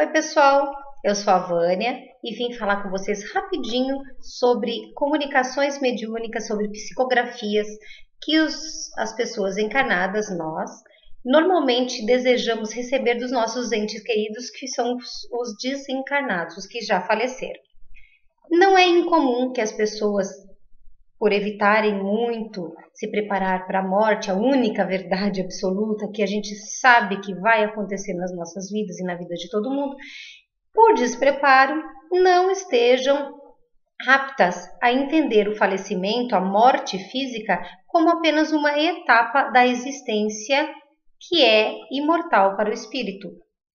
Oi, pessoal, eu sou a Vânia e vim falar com vocês rapidinho sobre comunicações mediúnicas, sobre psicografias que as pessoas encarnadas, nós, normalmente desejamos receber dos nossos entes queridos, que são os desencarnados, os que já faleceram. Não é incomum que as pessoas, por evitarem muito se preparar para a morte, a única verdade absoluta que a gente sabe que vai acontecer nas nossas vidas e na vida de todo mundo, por despreparo, não estejam aptas a entender o falecimento, a morte física, como apenas uma etapa da existência que é imortal para o espírito.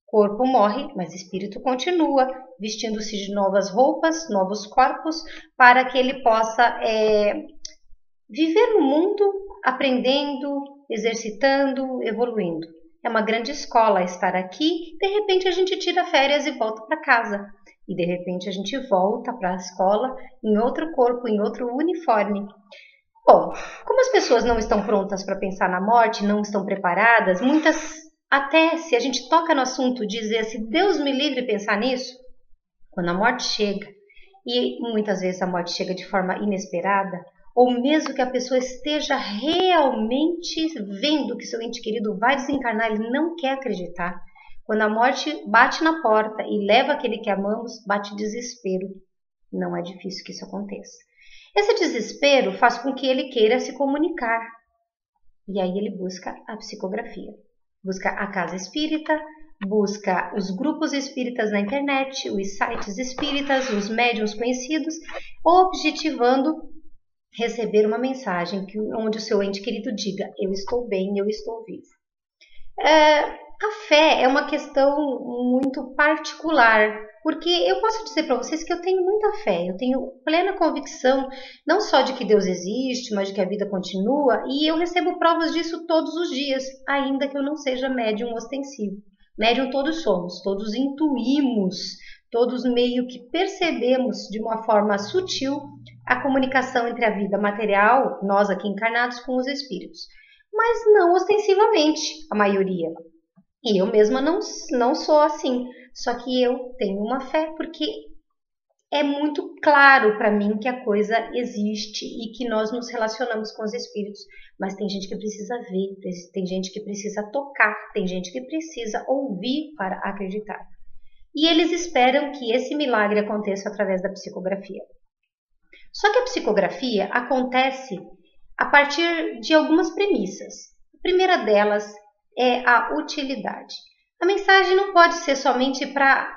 Corpo morre, mas espírito continua, vestindo-se de novas roupas, novos corpos, para que ele possa viver no mundo, aprendendo, exercitando, evoluindo. É uma grande escola estar aqui. De repente a gente tira férias e volta para casa. E de repente a gente volta para a escola em outro corpo, em outro uniforme. Bom, como as pessoas não estão prontas para pensar na morte, não estão preparadas, muitas, até se a gente toca no assunto, dizer assim, Deus me livre de pensar nisso, quando a morte chega, e muitas vezes a morte chega de forma inesperada, ou mesmo que a pessoa esteja realmente vendo que seu ente querido vai desencarnar, ele não quer acreditar. Quando a morte bate na porta e leva aquele que amamos, bate desespero. Não é difícil que isso aconteça. Esse desespero faz com que ele queira se comunicar. E aí ele busca a psicografia. Busca a casa espírita, busca os grupos espíritas na internet, os sites espíritas, os médiuns conhecidos, objetivando receber uma mensagem onde o seu ente querido diga, eu estou bem, eu estou vivo. A fé é uma questão muito particular, porque eu posso dizer para vocês que eu tenho muita fé, eu tenho plena convicção, não só de que Deus existe, mas de que a vida continua, e eu recebo provas disso todos os dias, ainda que eu não seja médium ostensivo. Médium todos somos, todos intuímos, todos meio que percebemos de uma forma sutil a comunicação entre a vida material, nós aqui encarnados, com os espíritos. Mas não ostensivamente, a maioria. E eu mesma não sou assim. Só que eu tenho uma fé porque é muito claro para mim que a coisa existe e que nós nos relacionamos com os espíritos. Mas tem gente que precisa ver, tem gente que precisa tocar, tem gente que precisa ouvir para acreditar. E eles esperam que esse milagre aconteça através da psicografia. Só que a psicografia acontece a partir de algumas premissas. A primeira delas é a utilidade. A mensagem não pode ser somente para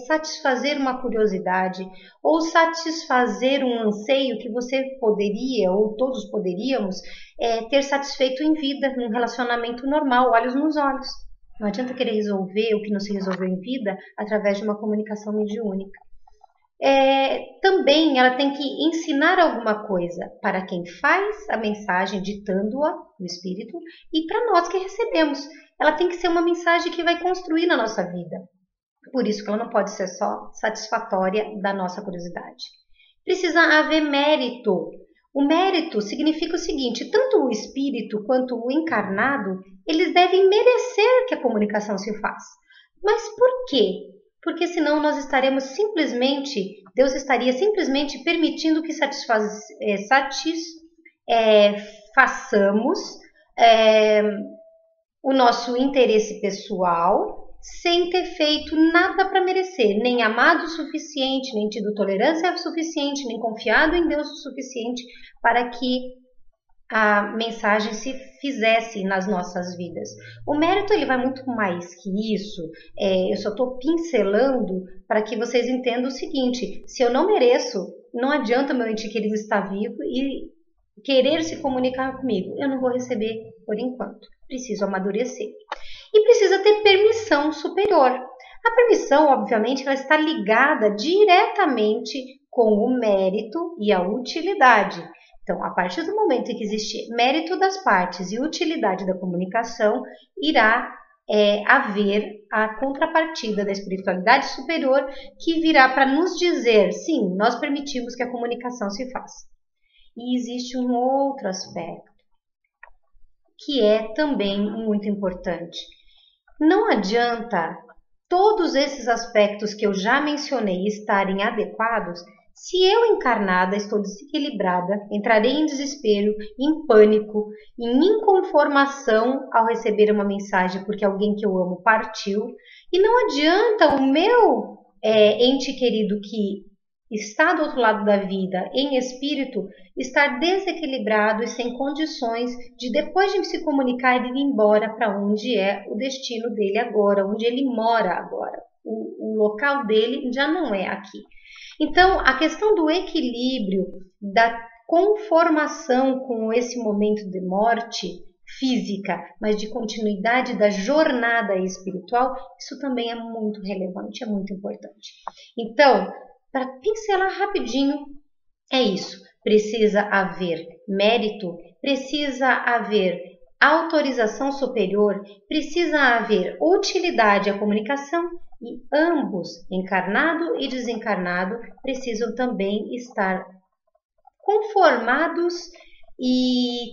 satisfazer uma curiosidade ou satisfazer um anseio que você poderia, ou todos poderíamos, ter satisfeito em vida, num relacionamento normal, olhos nos olhos. Não adianta querer resolver o que não se resolveu em vida através de uma comunicação mediúnica. Também ela tem que ensinar alguma coisa para quem faz a mensagem, ditando-a, o espírito, e para nós que recebemos. Ela tem que ser uma mensagem que vai construir na nossa vida. Por isso que ela não pode ser só satisfatória da nossa curiosidade. Precisa haver mérito. O mérito significa o seguinte, tanto o espírito quanto o encarnado, eles devem merecer que a comunicação se faça. Mas por quê? Porque senão nós estaremos simplesmente, Deus estaria simplesmente permitindo que façamos o nosso interesse pessoal sem ter feito nada para merecer, nem amado o suficiente, nem tido tolerância o suficiente, nem confiado em Deus o suficiente para que a mensagem se fizesse nas nossas vidas. O mérito ele vai muito mais que isso. Eu só estou pincelando para que vocês entendam o seguinte, se eu não mereço, não adianta meu ente querido estar vivo e querer se comunicar comigo. Eu não vou receber por enquanto. Preciso amadurecer. E precisa ter permissão superior. A permissão, obviamente, ela está ligada diretamente com o mérito e a utilidade. Então, a partir do momento em que existe mérito das partes e utilidade da comunicação, irá haver a contrapartida da espiritualidade superior que virá para nos dizer, sim, nós permitimos que a comunicação se faça. E existe um outro aspecto que é também muito importante. Não adianta todos esses aspectos que eu já mencionei estarem adequados, se eu encarnada estou desequilibrada, entrarei em desespero, em pânico, em inconformação ao receber uma mensagem porque alguém que eu amo partiu. E não adianta o meu ente querido que está do outro lado da vida, em espírito, estar desequilibrado e sem condições de, depois de se comunicar, ele ir embora para onde é o destino dele agora, onde ele mora agora. O local dele já não é aqui. Então, a questão do equilíbrio, da conformação com esse momento de morte física, mas de continuidade da jornada espiritual, isso também é muito relevante, é muito importante. Então, para pincelar rapidinho, é isso. Precisa haver mérito, precisa haver autorização superior, precisa haver utilidade à comunicação e ambos, encarnado e desencarnado, precisam também estar conformados e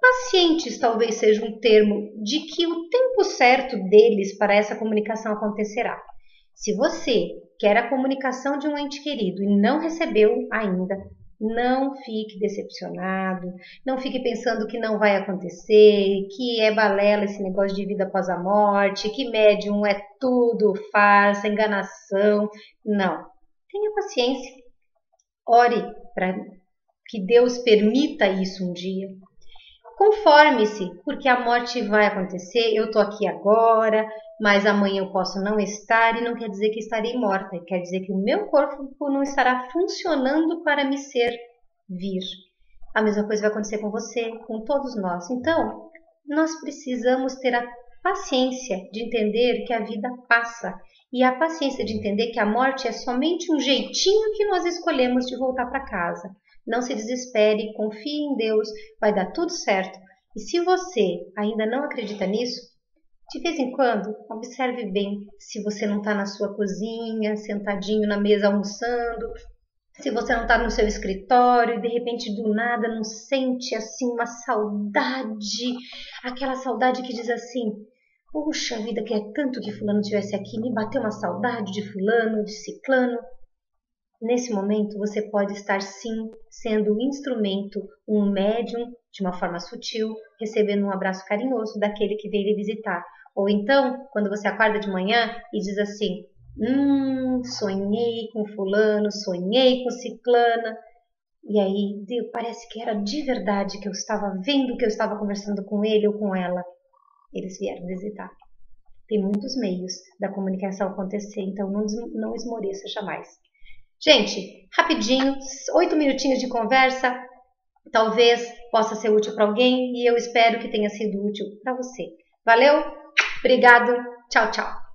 pacientes, talvez seja um termo, de que o tempo certo deles para essa comunicação acontecerá. Se você quer a comunicação de um ente querido e não recebeu ainda, não fique decepcionado, não fique pensando que não vai acontecer, que é balela esse negócio de vida após a morte, que médium é tudo farsa, enganação. Não. Tenha paciência. Ore para que Deus permita isso um dia. Conforme-se, porque a morte vai acontecer, eu estou aqui agora, mas amanhã eu posso não estar e não quer dizer que estarei morta, quer dizer que o meu corpo não estará funcionando para me servir. A mesma coisa vai acontecer com você, com todos nós. Então, nós precisamos ter a paciência de entender que a vida passa e a paciência de entender que a morte é somente um jeitinho que nós escolhemos de voltar para casa. Não se desespere, confie em Deus, vai dar tudo certo. E se você ainda não acredita nisso, de vez em quando, observe bem se você não está na sua cozinha, sentadinho na mesa almoçando, se você não está no seu escritório e de repente do nada não sente assim uma saudade, aquela saudade que diz assim: puxa vida, que é tanto que fulano estivesse aqui, me bateu uma saudade de fulano, de ciclano. Nesse momento, você pode estar sim sendo um instrumento, um médium, de uma forma sutil, recebendo um abraço carinhoso daquele que veio lhe visitar. Ou então, quando você acorda de manhã e diz assim: sonhei com fulano, sonhei com ciclana. E aí, parece que era de verdade que eu estava vendo, que eu estava conversando com ele ou com ela. Eles vieram visitar. Tem muitos meios da comunicação acontecer, então não esmoreça jamais. Gente, rapidinho, 8 minutinhos de conversa, talvez possa ser útil para alguém e eu espero que tenha sido útil para você. Valeu? Obrigado. Tchau, tchau.